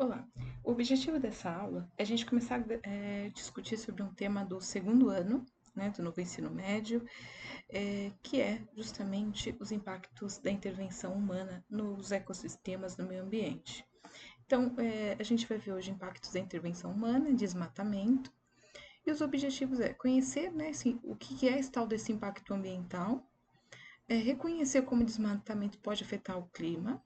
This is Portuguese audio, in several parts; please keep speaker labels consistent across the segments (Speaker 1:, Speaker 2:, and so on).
Speaker 1: Olá, o objetivo dessa aula é a gente começar a discutir sobre um tema do segundo ano, né, do novo ensino médio, que é justamente os impactos da intervenção humana nos ecossistemas do meio ambiente. Então, a gente vai ver hoje impactos da intervenção humana, desmatamento, e os objetivos é conhecer, né, assim, o que é esse tal desse impacto ambiental, reconhecer como o desmatamento pode afetar o clima,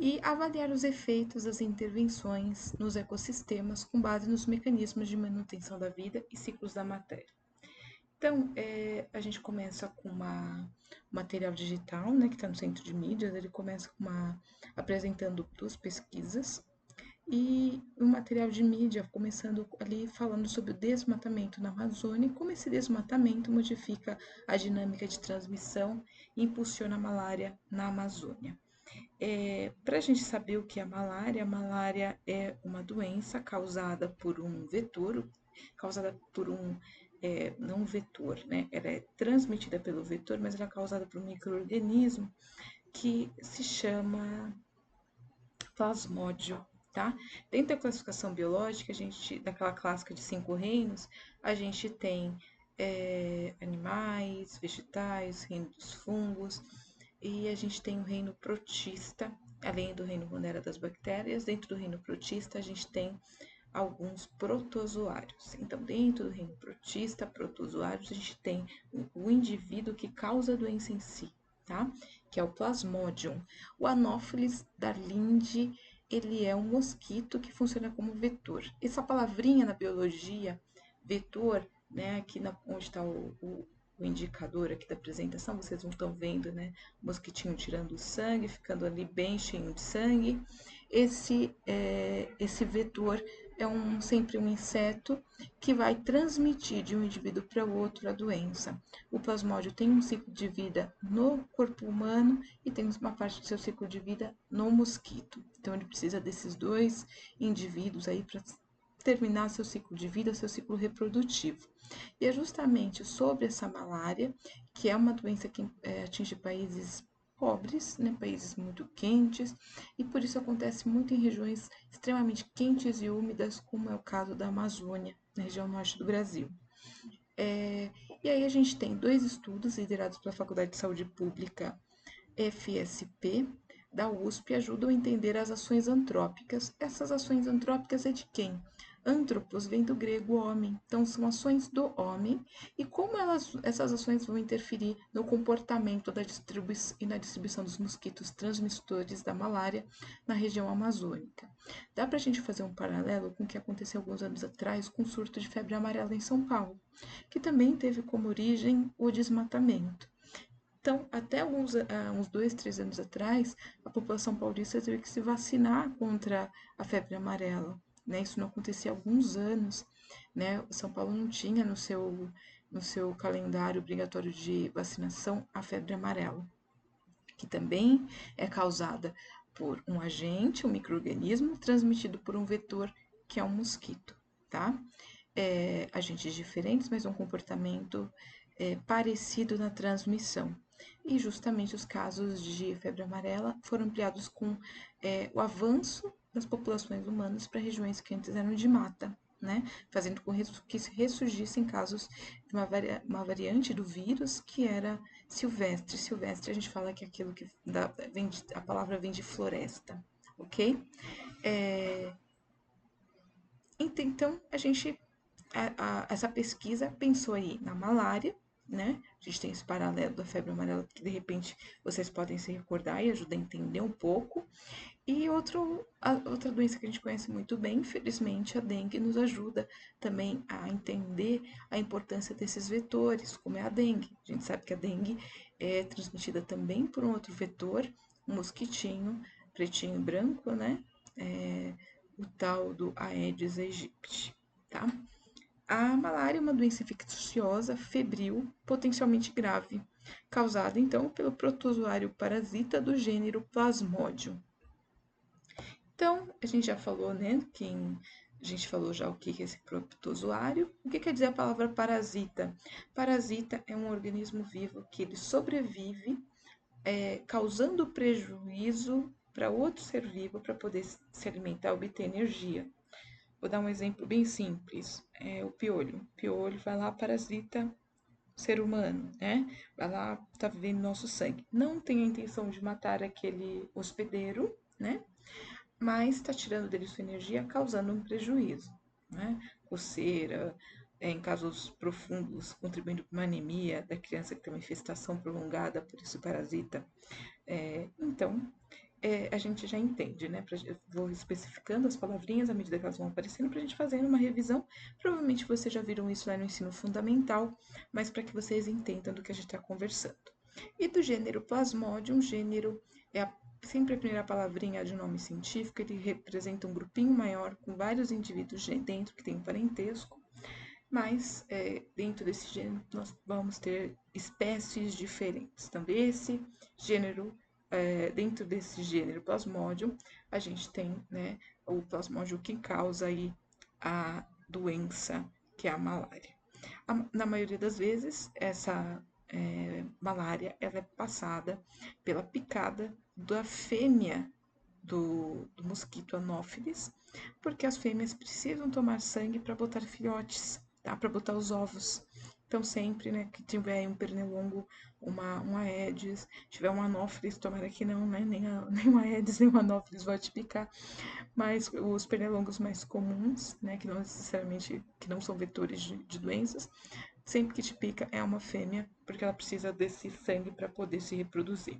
Speaker 1: e avaliar os efeitos das intervenções nos ecossistemas com base nos mecanismos de manutenção da vida e ciclos da matéria. Então, a gente começa com um material digital, né, que está no centro de mídias. Ele começa com apresentando duas pesquisas e um material de mídia começando ali falando sobre o desmatamento na Amazônia e como esse desmatamento modifica a dinâmica de transmissão e impulsiona a malária na Amazônia. Para a gente saber o que é a malária é uma doença causada por um vetor, causada por não um vetor, né? Ela é transmitida pelo vetor, mas ela é causada por um micro-organismo que se chama plasmódio, tá? Dentro da classificação biológica, daquela clássica de 5 reinos, a gente tem animais, vegetais, reino dos fungos, e a gente tem o reino protista, além do reino Monera das bactérias. Dentro do reino protista, a gente tem alguns protozoários. Então, dentro do reino protista, protozoários, a gente tem o indivíduo que causa a doença em si, tá? Que é o Plasmodium. O Anopheles darlindi, ele é um mosquito que funciona como vetor. Essa palavrinha na biologia, vetor, né, aqui onde está o indicador aqui da apresentação, vocês não estão vendo, né, o mosquitinho tirando o sangue, ficando ali bem cheio de sangue. Esse vetor é sempre um inseto que vai transmitir de um indivíduo para o outro a doença. O plasmódio tem um ciclo de vida no corpo humano e tem uma parte do seu ciclo de vida no mosquito. Então, ele precisa desses dois indivíduos aí para terminar seu ciclo de vida, seu ciclo reprodutivo. E é justamente sobre essa malária, que é uma doença que atinge países pobres, né, países muito quentes, e por isso acontece muito em regiões extremamente quentes e úmidas, como é o caso da Amazônia, na região norte do Brasil. É, e aí a gente tem dois estudos liderados pela Faculdade de Saúde Pública FSP da USP ajudam a entender as ações antrópicas. Essas ações antrópicas é de quem? Antropos vem do grego homem, então são ações do homem e como essas ações vão interferir no comportamento e na distribuição dos mosquitos transmissores da malária na região amazônica. Dá para a gente fazer um paralelo com o que aconteceu alguns anos atrás com o surto de febre amarela em São Paulo, que também teve como origem o desmatamento. Então, até uns 2, 3 anos atrás, a população paulista teve que se vacinar contra a febre amarela. Né? Isso não acontecia há alguns anos. Né? O São Paulo não tinha no seu calendário obrigatório de vacinação a febre amarela, que também é causada por um agente, um micro-organismo, transmitido por um vetor, que é um mosquito. Tá? Agentes diferentes, mas um comportamento parecido na transmissão. E justamente os casos de febre amarela foram ampliados com o avanço das populações humanas para regiões que antes eram de mata, né? Fazendo com que ressurgissem casos de uma variante do vírus que era silvestre. Silvestre a gente fala que é aquilo que a palavra vem de floresta, ok? Então, essa pesquisa pensou aí na malária, né? A gente tem esse paralelo da febre amarela que de repente vocês podem se recordar e ajuda a entender um pouco. E outra doença que a gente conhece muito bem, infelizmente, a dengue nos ajuda também a entender a importância desses vetores, como é a dengue. A gente sabe que a dengue é transmitida também por um outro vetor, um mosquitinho pretinho e branco, né? O tal do Aedes aegypti, tá? A malária é uma doença infecciosa, febril, potencialmente grave, causada então pelo protozoário parasita do gênero Plasmodium. Então, a gente já falou, né? A gente falou já o que é esse protozoário. O que quer dizer a palavra parasita? Parasita é um organismo vivo que ele sobrevive causando prejuízo para outro ser vivo para poder se alimentar, obter energia. Vou dar um exemplo bem simples, o piolho. O piolho vai lá, parasita o ser humano, né? Vai lá, tá vivendo nosso sangue. Não tem a intenção de matar aquele hospedeiro, né? Mas está tirando dele sua energia, causando um prejuízo, né? Coceira, em casos profundos, contribuindo para uma anemia da criança que tem uma infestação prolongada por esse parasita. Então, a gente já entende, né? Vou especificando as palavrinhas à medida que elas vão aparecendo para a gente fazer uma revisão. Provavelmente vocês já viram isso lá no ensino fundamental, mas para que vocês entendam do que a gente está conversando. E do gênero Plasmodium, gênero sempre a primeira palavrinha de nome científico, ele representa um grupinho maior com vários indivíduos dentro que tem um parentesco, mas dentro desse gênero nós vamos ter espécies diferentes. Então, desse gênero, dentro desse gênero Plasmodium, a gente tem, né, o Plasmodium que causa aí a doença que é a malária. Na maioria das vezes, essa malária ela é passada pela picada da fêmea do mosquito Anopheles, porque as fêmeas precisam tomar sangue para botar filhotes, tá? Para botar os ovos. Então, sempre, né, que tiver um pernilongo, um Aedes, tiver um Anopheles, tomara que não, né, nem um Aedes, nem um Anopheles vai te picar, mas os pernilongos mais comuns, né, que não necessariamente, que não são vetores de doenças, sempre que te pica é uma fêmea, porque ela precisa desse sangue para poder se reproduzir.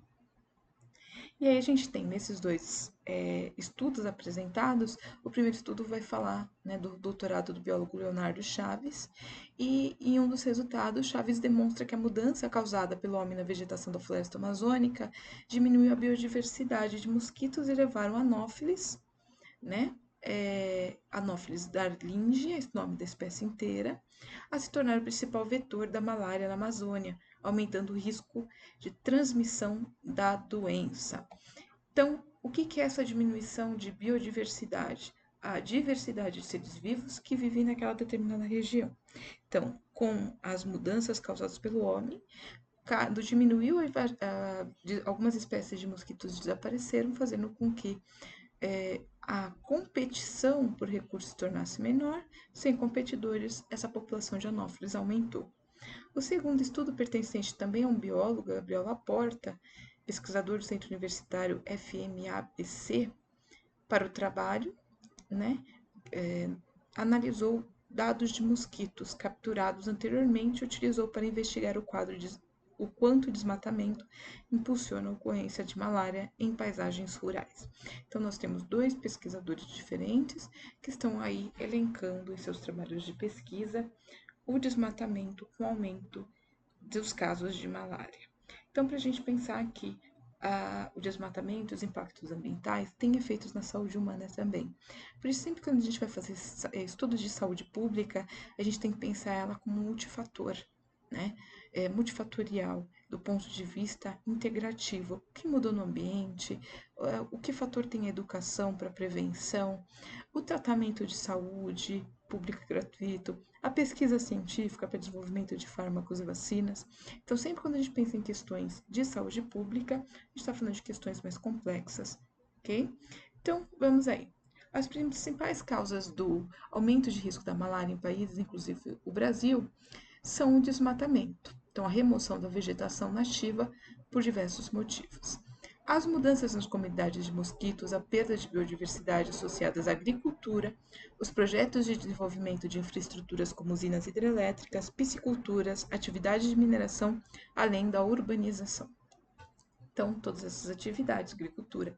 Speaker 1: E aí a gente tem nesses dois estudos apresentados, o primeiro estudo vai falar, né, do doutorado do biólogo Leonardo Chaves, e em um dos resultados, Chaves demonstra que a mudança causada pelo homem na vegetação da floresta amazônica diminuiu a biodiversidade de mosquitos e levaram a Anopheles, né, Anopheles darlingi, esse nome da espécie inteira, a se tornar o principal vetor da malária na Amazônia, aumentando o risco de transmissão da doença. Então, o que é essa diminuição de biodiversidade? A diversidade de seres vivos que vivem naquela determinada região. Então, com as mudanças causadas pelo homem, diminuiu algumas espécies de mosquitos desapareceram, fazendo com que a competição por recursos se tornasse menor. Sem competidores, essa população de anófilos aumentou. O segundo estudo, pertencente também a um biólogo, Gabriel Laporta, pesquisador do Centro Universitário FMABC, para o trabalho, né, analisou dados de mosquitos capturados anteriormente e utilizou para investigar o quanto o desmatamento impulsiona a ocorrência de malária em paisagens rurais. Então, nós temos dois pesquisadores diferentes que estão aí elencando em seus trabalhos de pesquisa o desmatamento com o aumento dos casos de malária. Então, para a gente pensar que o desmatamento, os impactos ambientais têm efeitos na saúde humana também. Por isso, sempre que a gente vai fazer estudos de saúde pública, a gente tem que pensar ela como multifator, né? Multifatorial, do ponto de vista integrativo. O que mudou no ambiente, o que fator tem a educação para prevenção, o tratamento de saúde público gratuito, a pesquisa científica para desenvolvimento de fármacos e vacinas. Então, sempre quando a gente pensa em questões de saúde pública, a gente está falando de questões mais complexas, ok? Então, vamos aí. As principais causas do aumento de risco da malária em países, inclusive o Brasil, são o desmatamento, então a remoção da vegetação nativa por diversos motivos. As mudanças nas comunidades de mosquitos, a perda de biodiversidade associadas à agricultura, os projetos de desenvolvimento de infraestruturas como usinas hidrelétricas, pisciculturas, atividades de mineração, além da urbanização. Então, todas essas atividades, agricultura,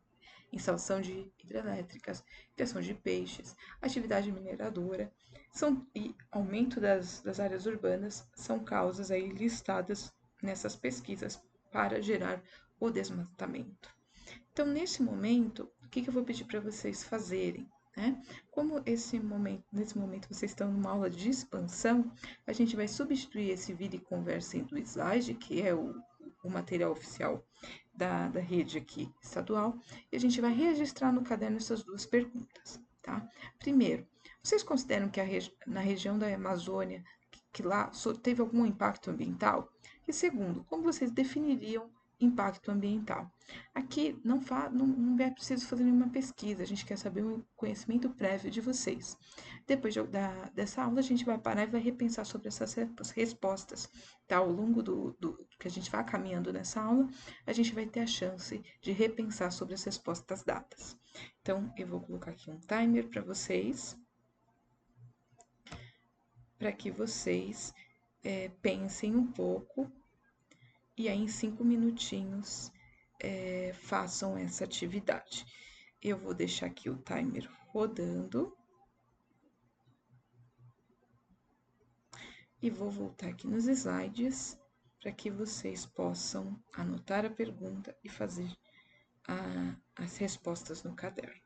Speaker 1: instalação de hidrelétricas, criação de peixes, atividade mineradora, e aumento das áreas urbanas são causas aí listadas nessas pesquisas para gerar o desmatamento. Então, nesse momento, o que eu vou pedir para vocês fazerem? Né? Como nesse momento vocês estão numa aula de expansão, a gente vai substituir esse vídeo e conversa do slide, que é o material oficial da rede aqui estadual, e a gente vai registrar no caderno essas duas perguntas, tá? Primeiro, vocês consideram que na região da Amazônia, que lá teve algum impacto ambiental? E segundo, como vocês definiriam impacto ambiental. Aqui não é preciso fazer nenhuma pesquisa, a gente quer saber o conhecimento prévio de vocês. Depois dessa aula, a gente vai parar e vai repensar sobre essas respostas. Tá? Ao longo do que a gente vai caminhando nessa aula, a gente vai ter a chance de repensar sobre as respostas dadas. Então, eu vou colocar aqui um timer para vocês, para que vocês pensem um pouco e aí em 5 minutinhos façam essa atividade. Eu vou deixar aqui o timer rodando e vou voltar aqui nos slides para que vocês possam anotar a pergunta e fazer as respostas no caderno.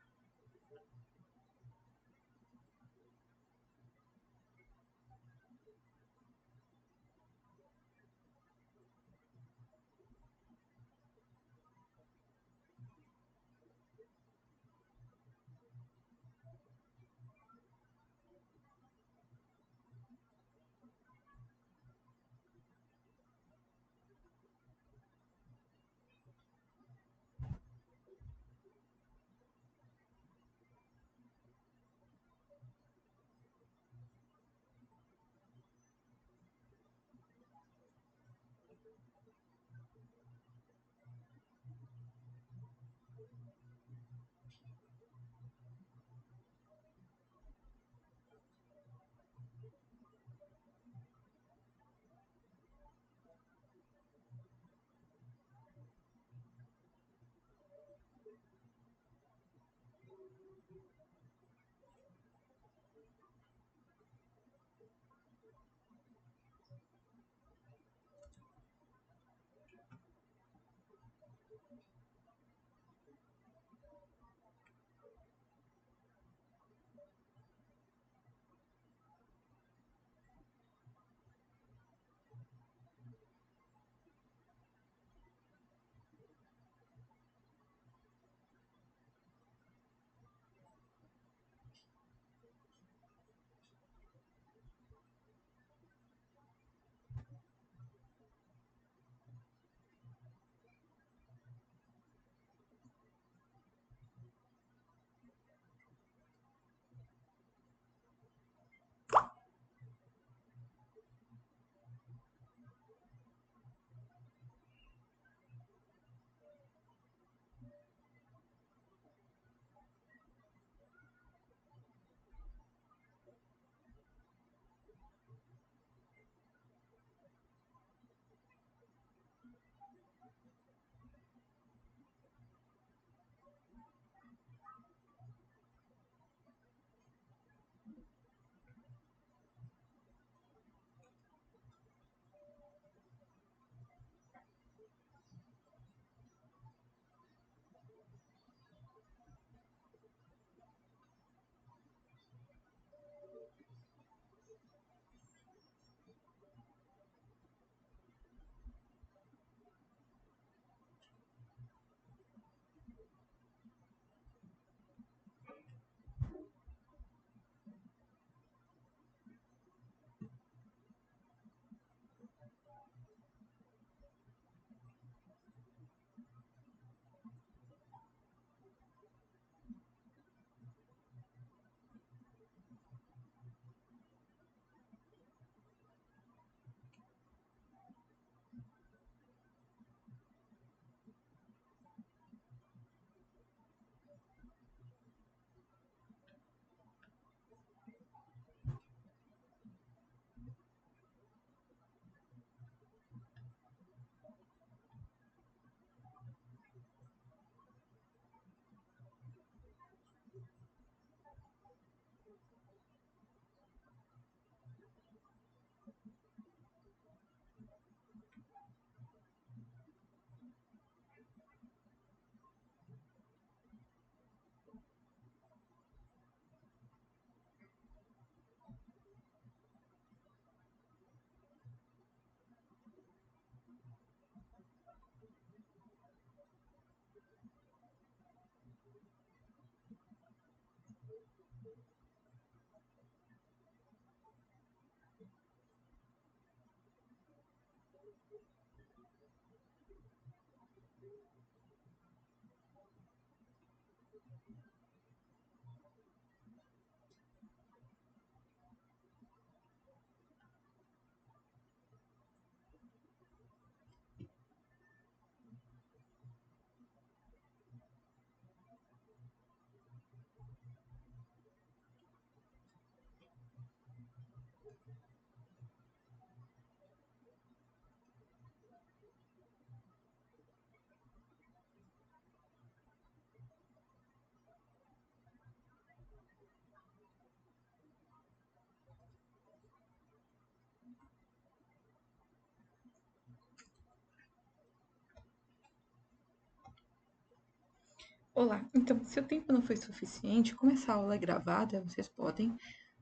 Speaker 1: Olá, então, se o tempo não foi suficiente, como essa aula é gravada, vocês podem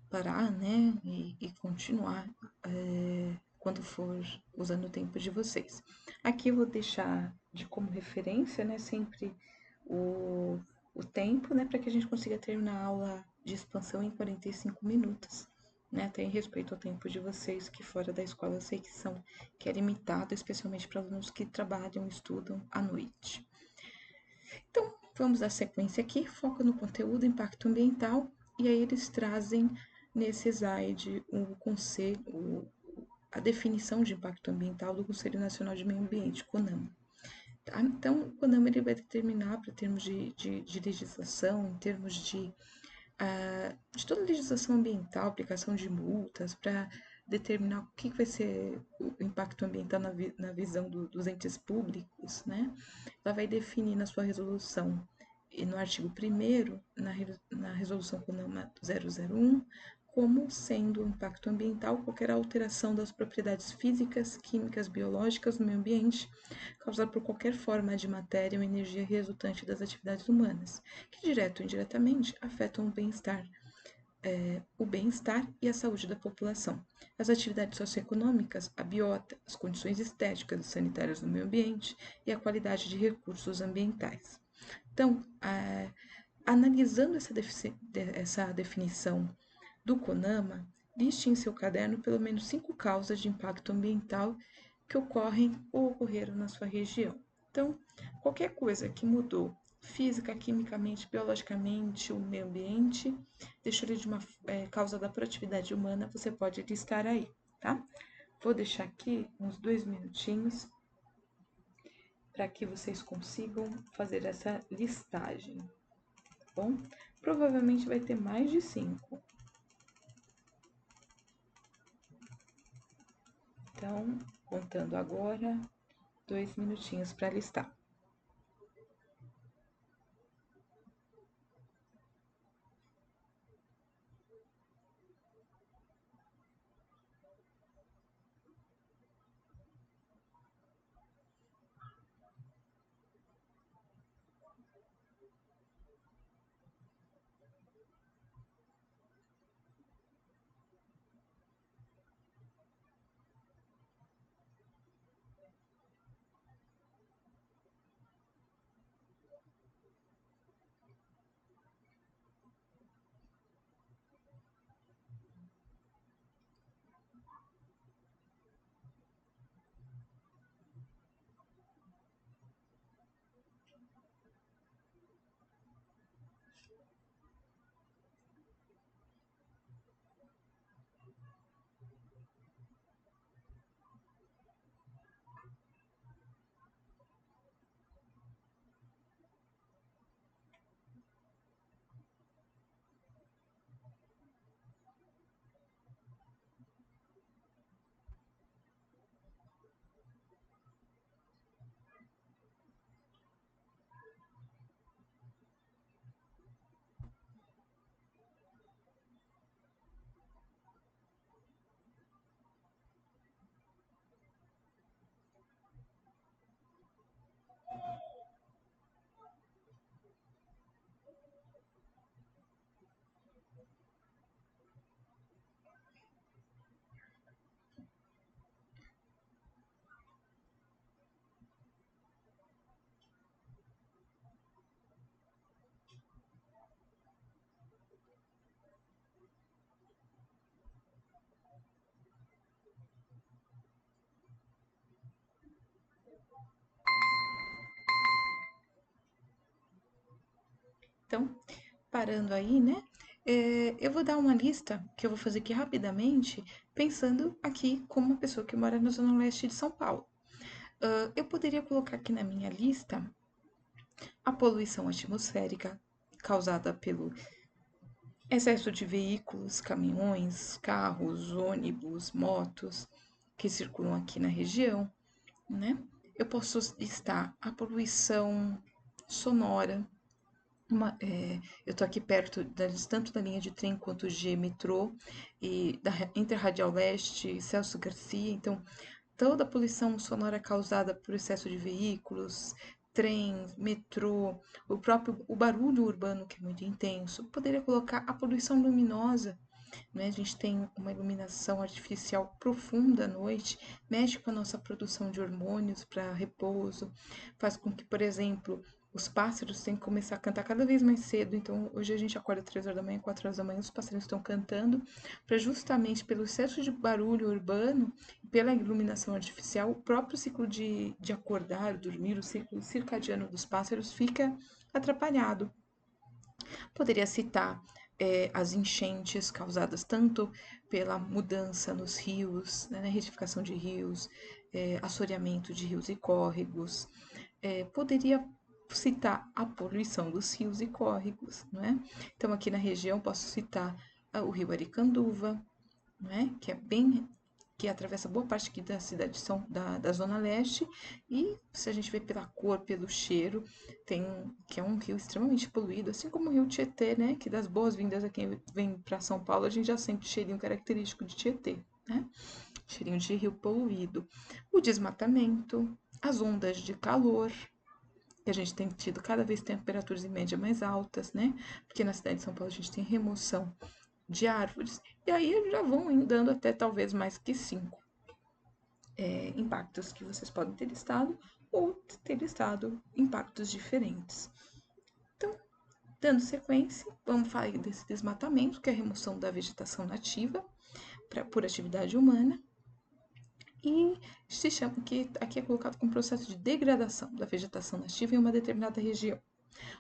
Speaker 1: parar, né, e continuar quando for usando o tempo de vocês. Aqui eu vou deixar de como referência, né, sempre o, o tempo, né, para que a gente consiga terminar a aula de expansão em 45 minutos. Né, até em respeito ao tempo de vocês, que fora da escola eu sei que é limitado, especialmente para alunos que trabalham e estudam à noite. Então, vamos dar sequência aqui, foca no conteúdo, impacto ambiental, e aí eles trazem nesse slide a definição de impacto ambiental do Conselho Nacional de Meio Ambiente, CONAMA. Tá? Então, o CONAMA ele vai determinar, para termos de legislação, em termos de toda a legislação ambiental, aplicação de multas, para determinar o que vai ser o impacto ambiental na visão dos entes públicos, né? Ela vai definir na sua resolução e no artigo 1º, na resolução CONAMA 001, como sendo um impacto ambiental qualquer alteração das propriedades físicas, químicas, biológicas do meio ambiente, causada por qualquer forma de matéria ou energia resultante das atividades humanas, que direto ou indiretamente afetam o bem-estar e a saúde da população. As atividades socioeconômicas, a biota, as condições estéticas e sanitárias do meio ambiente e a qualidade de recursos ambientais. Então, analisando essa definição do CONAMA, liste em seu caderno pelo menos 5 causas de impacto ambiental que ocorrem ou ocorreram na sua região. Então, qualquer coisa que mudou física, quimicamente, biologicamente, o meio ambiente, deixou ele de uma causa da produtividade humana, você pode listar aí, tá? Vou deixar aqui uns 2 minutinhos para que vocês consigam fazer essa listagem, tá bom? Provavelmente vai ter mais de 5. Então, contando agora, 2 minutinhos para listar. Então, parando aí, né? Eu vou dar uma lista que eu vou fazer aqui rapidamente, pensando aqui como uma pessoa que mora na Zona Leste de São Paulo. Eu poderia colocar aqui na minha lista a poluição atmosférica causada pelo excesso de veículos, caminhões, carros, ônibus, motos que circulam aqui na região, né? Eu posso listar a poluição sonora. Eu estou aqui perto tanto da linha de trem quanto de metrô e da Interradial Leste, Celso Garcia, então toda a poluição sonora causada por excesso de veículos, trens, metrô, o barulho urbano que é muito intenso, poderia colocar a poluição luminosa, né? A gente tem uma iluminação artificial profunda à noite, mexe com a nossa produção de hormônios para repouso, faz com que, por exemplo, os pássaros tenham que começar a cantar cada vez mais cedo. Então, hoje a gente acorda 3 horas da manhã, 4 horas da manhã, os pássaros estão cantando, para justamente pelo excesso de barulho urbano, pela iluminação artificial, o próprio ciclo de acordar, dormir, o ciclo circadiano dos pássaros fica atrapalhado. Poderia citar as enchentes causadas tanto pela mudança nos rios, né, na retificação de rios, assoreamento de rios e córregos. Poderia citar a poluição dos rios e córregos, não é? Então, aqui na região, posso citar o rio Aricanduva, né, que atravessa boa parte aqui da cidade da Zona Leste, e se a gente vê pela cor, pelo cheiro, que é um rio extremamente poluído, assim como o rio Tietê, né, que das boas-vindas a quem vem para São Paulo, a gente já sente o cheirinho característico de Tietê, né, cheirinho de rio poluído. O desmatamento, as ondas de calor, que a gente tem tido cada vez temperaturas em média mais altas, né, porque na cidade de São Paulo a gente tem remoção de árvores, e aí já vão dando até talvez mais que 5 impactos que vocês podem ter listado ou ter listado impactos diferentes. Então, dando sequência, vamos falar desse desmatamento, que é a remoção da vegetação nativa por atividade humana, e se chama que aqui é colocado como processo de degradação da vegetação nativa em uma determinada região.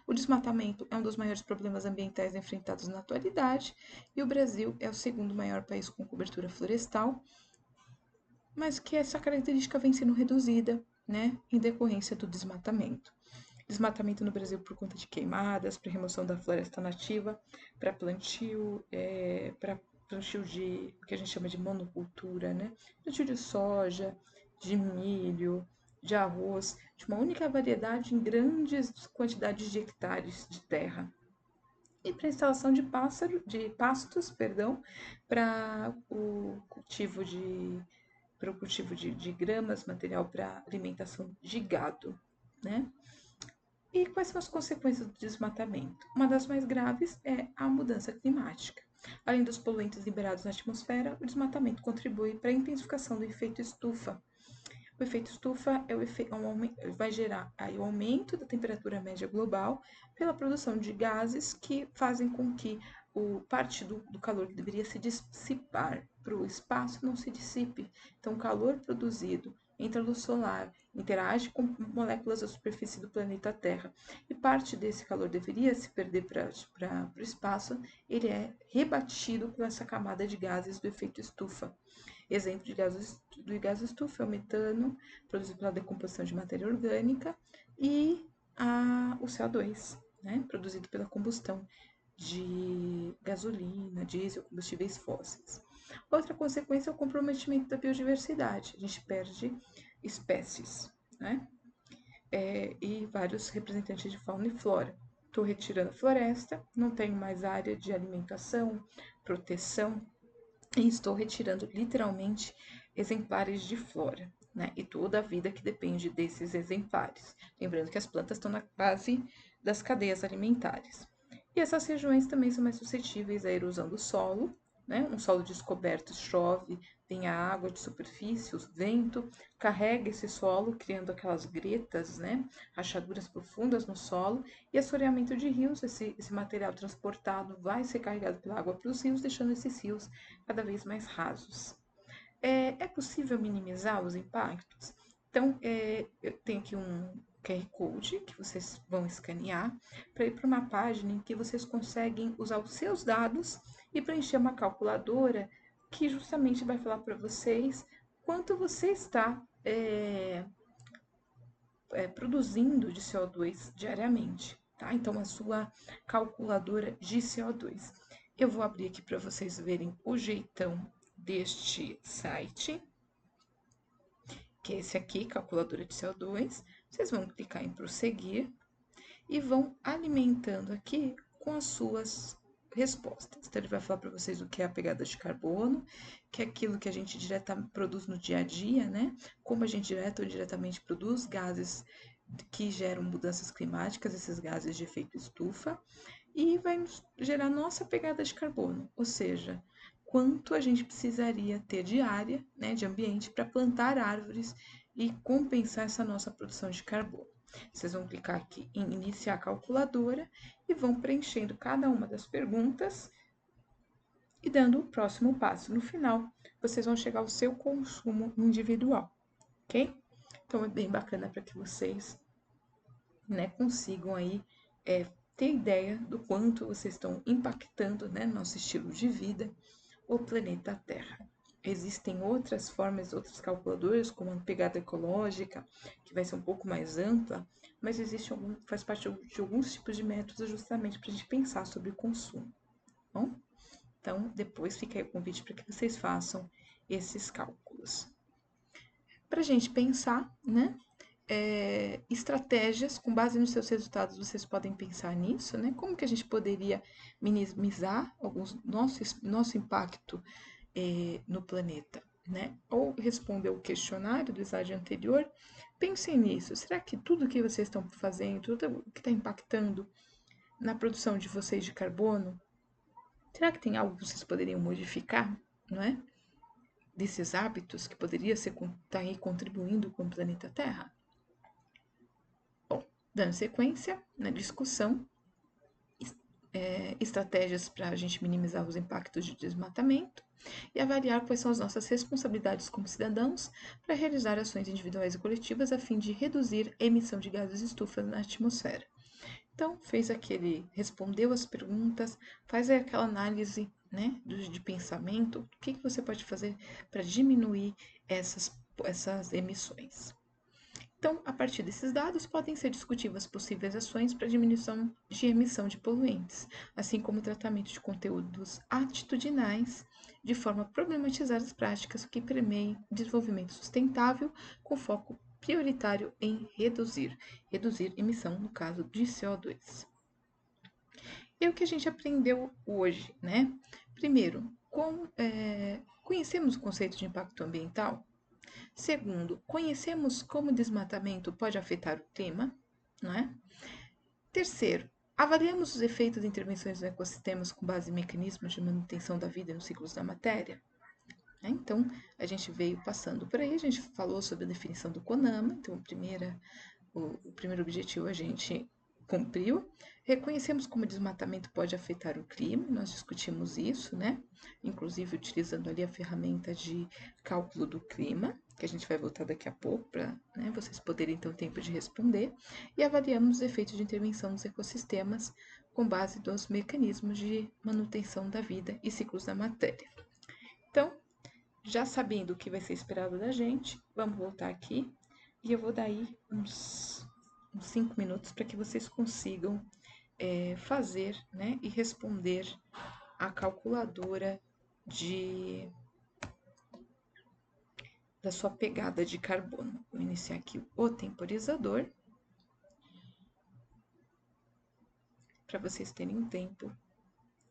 Speaker 1: O desmatamento é um dos maiores problemas ambientais enfrentados na atualidade e o Brasil é o segundo maior país com cobertura florestal, mas que essa característica vem sendo reduzida, né, em decorrência do desmatamento. Desmatamento no Brasil por conta de queimadas, para remoção da floresta nativa, para plantio de o que a gente chama de monocultura, né? Plantio de soja, de milho, de arroz, de uma única variedade em grandes quantidades de hectares de terra. E para instalação de pastos, perdão, para o cultivo de gramas, material para alimentação de gado, né? E quais são as consequências do desmatamento? Uma das mais graves é a mudança climática. Além dos poluentes liberados na atmosfera, o desmatamento contribui para a intensificação do efeito estufa. O efeito estufa vai gerar aí o aumento da temperatura média global pela produção de gases que fazem com que parte do calor que deveria se dissipar para o espaço não se dissipe. Então, o calor produzido entra luz solar, interage com moléculas da superfície do planeta Terra e parte desse calor deveria se perder para o espaço, ele é rebatido por essa camada de gases do efeito estufa. Exemplo do gás estufa é o metano, produzido pela decomposição de matéria orgânica, e o CO2, né, produzido pela combustão de gasolina, diesel, combustíveis fósseis. Outra consequência é o comprometimento da biodiversidade. A gente perde espécies, né? E vários representantes de fauna e flora. Estou retirando a floresta, não tenho mais área de alimentação, proteção, e estou retirando literalmente exemplares de flora, né? E toda a vida que depende desses exemplares. Lembrando que as plantas estão na base das cadeias alimentares. E essas regiões também são mais suscetíveis à erosão do solo, né? Um solo descoberto chove, tem a água de superfície, o vento, carrega esse solo, criando aquelas gretas, né? Rachaduras profundas no solo, e assoreamento de rios, esse material transportado vai ser carregado pela água para os rios, deixando esses rios cada vez mais rasos. É possível minimizar os impactos? Então, eu tenho aqui QR Code que vocês vão escanear para ir para uma página em que vocês conseguem usar os seus dados e preencher uma calculadora que justamente vai falar para vocês quanto você está produzindo de CO2 diariamente, tá? Então, a sua calculadora de CO2. Eu vou abrir aqui para vocês verem o jeitão deste site, que é esse aqui, calculadora de CO2. Vocês vão clicar em prosseguir e vão alimentando aqui com as suas respostas. Então, ele vai falar para vocês o que é a pegada de carbono, que é aquilo que a gente produz no dia a dia, né? Como a gente direta ou indiretamente produz gases que geram mudanças climáticas, esses gases de efeito estufa, e vai nos gerar nossa pegada de carbono, ou seja, quanto a gente precisaria ter de área, né, de ambiente, para plantar árvores e compensar essa nossa produção de carbono. Vocês vão clicar aqui em iniciar a calculadora e vão preenchendo cada uma das perguntas e dando o próximo passo. No final, vocês vão chegar ao seu consumo individual, ok? Então, é bem bacana para que vocês, né, consigam aí ter ideia do quanto vocês estão impactando, né, nosso estilo de vida, o planeta Terra. Existem outras formas, outros calculadores, como a pegada ecológica, que vai ser um pouco mais ampla, mas faz parte de alguns tipos de métodos justamente para a gente pensar sobre o consumo. Bom, então depois fica aí o convite para que vocês façam esses cálculos. Para a gente pensar, né? Estratégias, com base nos seus resultados, vocês podem pensar nisso, né? Como que a gente poderia minimizar nosso impacto no planeta, né? Ou responder o questionário do slide anterior, pensem nisso. Será que tudo que vocês estão fazendo, tudo que está impactando na produção de vocês de carbono, será que tem algo que vocês poderiam modificar, não é? Desses hábitos que poderia estar aí contribuindo com o planeta Terra? Bom, dando sequência na discussão, estratégias para a gente minimizar os impactos de desmatamento e avaliar quais são as nossas responsabilidades como cidadãos para realizar ações individuais e coletivas a fim de reduzir a emissão de gases estufa na atmosfera. Então, respondeu as perguntas, faz aquela análise, né, de pensamento, o que você pode fazer para diminuir essas emissões. Então, a partir desses dados, podem ser discutidas possíveis ações para diminuição de emissão de poluentes, assim como o tratamento de conteúdos atitudinais, de forma a problematizar as práticas que permeiem desenvolvimento sustentável, com foco prioritário em reduzir emissão, no caso de CO2. E o que a gente aprendeu hoje, né? Primeiro, conhecemos o conceito de impacto ambiental? Segundo, conhecemos como o desmatamento pode afetar o clima, não é? Terceiro, avaliamos os efeitos de intervenções nos ecossistemas com base em mecanismos de manutenção da vida nos ciclos da matéria. Então, a gente veio passando por aí, a gente falou sobre a definição do CONAMA, então o primeiro objetivo a gente cumpriu. Reconhecemos como o desmatamento pode afetar o clima, nós discutimos isso, né? Inclusive utilizando ali a ferramenta de cálculo do clima, que a gente vai voltar daqui a pouco para, né, vocês poderem ter o tempo de responder. E avaliamos os efeitos de intervenção nos ecossistemas com base nos mecanismos de manutenção da vida e ciclos da matéria. Então, já sabendo o que vai ser esperado da gente, vamos voltar aqui e eu vou dar aí uns 5 minutos para que vocês consigam fazer, né, e responder a calculadora da sua pegada de carbono. Vou iniciar aqui o temporizador para vocês terem um tempo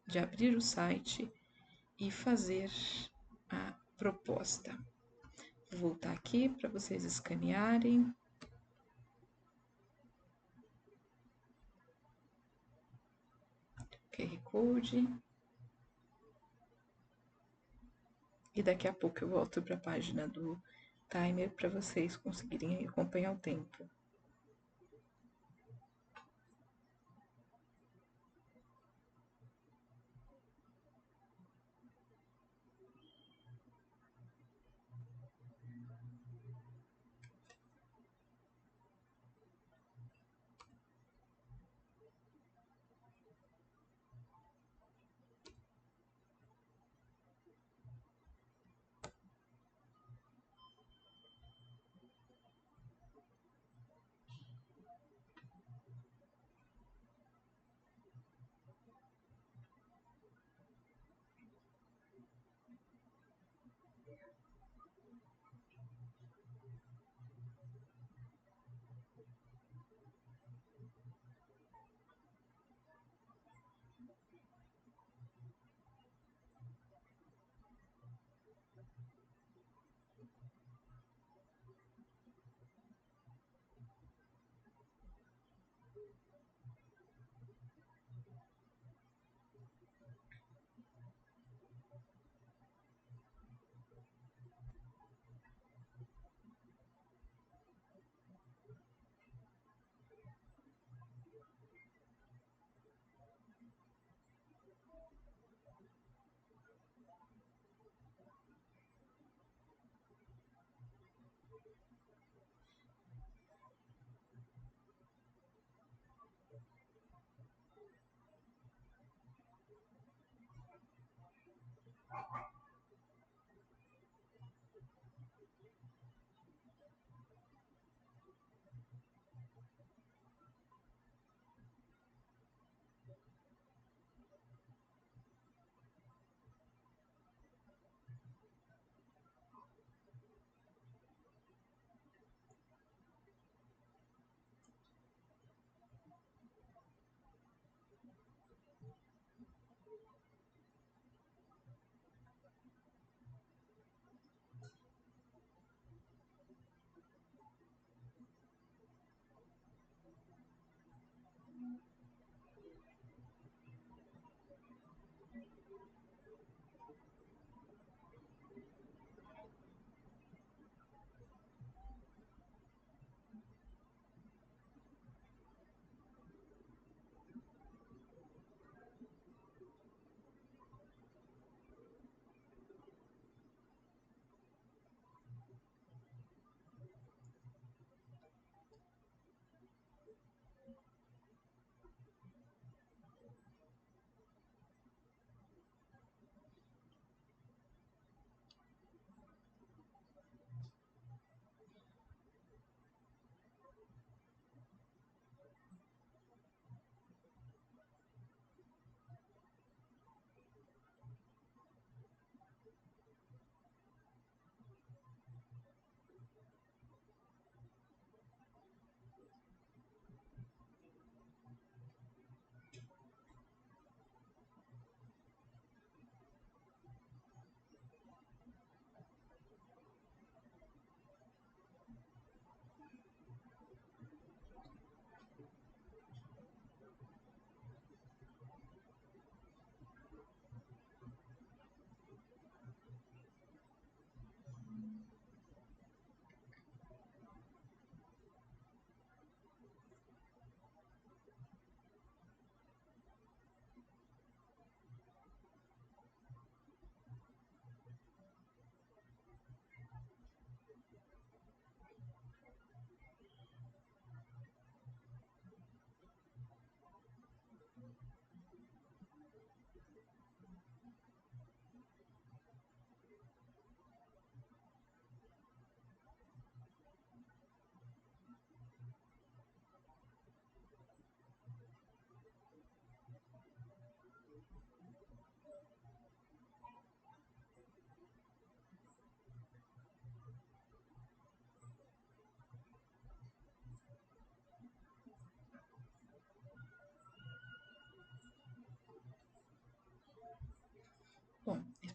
Speaker 1: de abrir o site e fazer a proposta. Vou voltar aqui para vocês escanearem. QR Code. E daqui a pouco eu volto para a página do timer para vocês conseguirem acompanhar o tempo.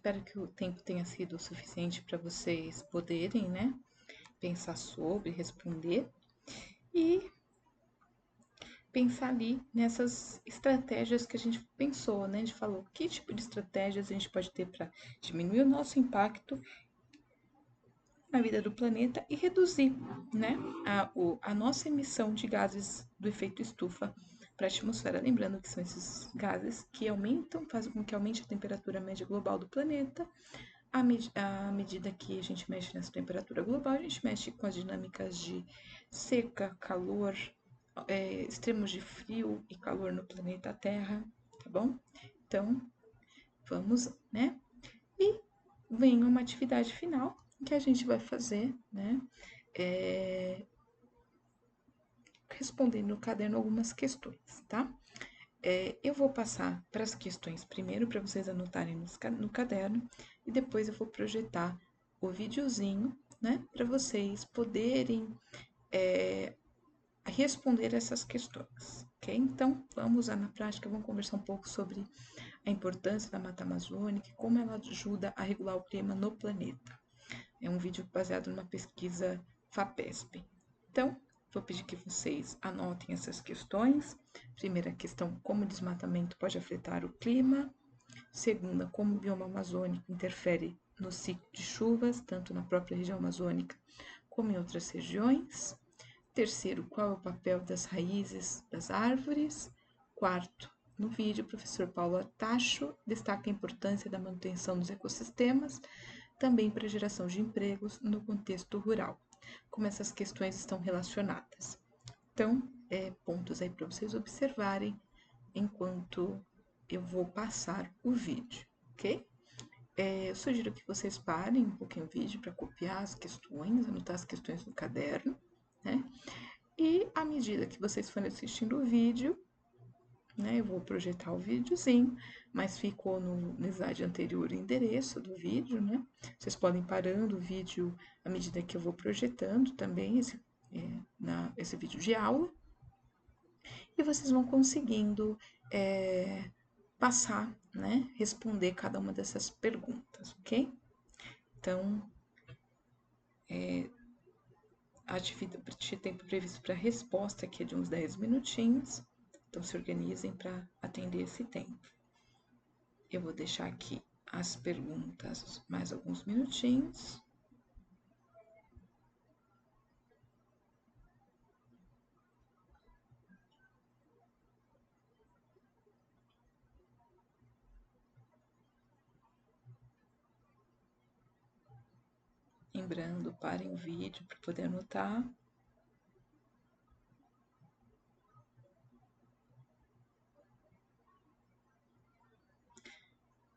Speaker 1: Espero que o tempo tenha sido o suficiente para vocês poderem, né, pensar sobre, responder e pensar ali nessas estratégias que a gente pensou, né? A gente falou que tipo de estratégias a gente pode ter para diminuir o nosso impacto na vida do planeta e reduzir, né, a nossa emissão de gases do efeito estufa para a atmosfera. Lembrando que são esses gases que aumentam, fazem com que aumente a temperatura média global do planeta. À medida que a gente mexe nessa temperatura global, a gente mexe com as dinâmicas de seca, calor, extremos de frio e calor no planeta Terra, tá bom? Então, vamos, né? E vem uma atividade final que a gente vai fazer, né? Respondendo no caderno algumas questões, tá? Eu vou passar para as questões primeiro para vocês anotarem no caderno e depois eu vou projetar o videozinho, né? Para vocês poderem responder essas questões, ok? Então, vamos usar na prática, vamos conversar um pouco sobre a importância da Mata Amazônica e como ela ajuda a regular o clima no planeta. É um vídeo baseado numa pesquisa FAPESP. Então, vou pedir que vocês anotem essas questões. Primeira questão, como o desmatamento pode afetar o clima. Segunda, como o bioma amazônico interfere no ciclo de chuvas, tanto na própria região amazônica como em outras regiões. Terceiro, qual é o papel das raízes das árvores? Quarto, no vídeo, o professor Paulo Tacho destaca a importância da manutenção dos ecossistemas, também para a geração de empregos no contexto rural. Como essas questões estão relacionadas. Então, pontos aí para vocês observarem enquanto eu vou passar o vídeo, ok? Eu sugiro que vocês parem um pouquinho o vídeo para copiar as questões, anotar as questões no caderno, né? E à medida que vocês forem assistindo o vídeo, né, eu vou projetar o videozinho, mas ficou no slide anterior o endereço do vídeo, né? Vocês podem ir parando o vídeo à medida que eu vou projetando também esse vídeo de aula. E vocês vão conseguindo passar, né? Responder cada uma dessas perguntas, ok? Então, a atividade tempo previsto para resposta aqui é de uns 10 minutinhos. Então, se organizem para atender esse tempo. Eu vou deixar aqui as perguntas mais alguns minutinhos. Lembrando, parem o vídeo para poder anotar.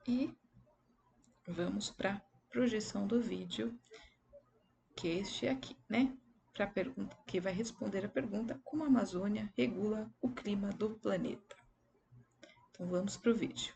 Speaker 1: E vamos para a projeção do vídeo, que é este aqui, né? Para a pergunta, que vai responder a pergunta: como a Amazônia regula o clima do planeta? Então vamos para o vídeo.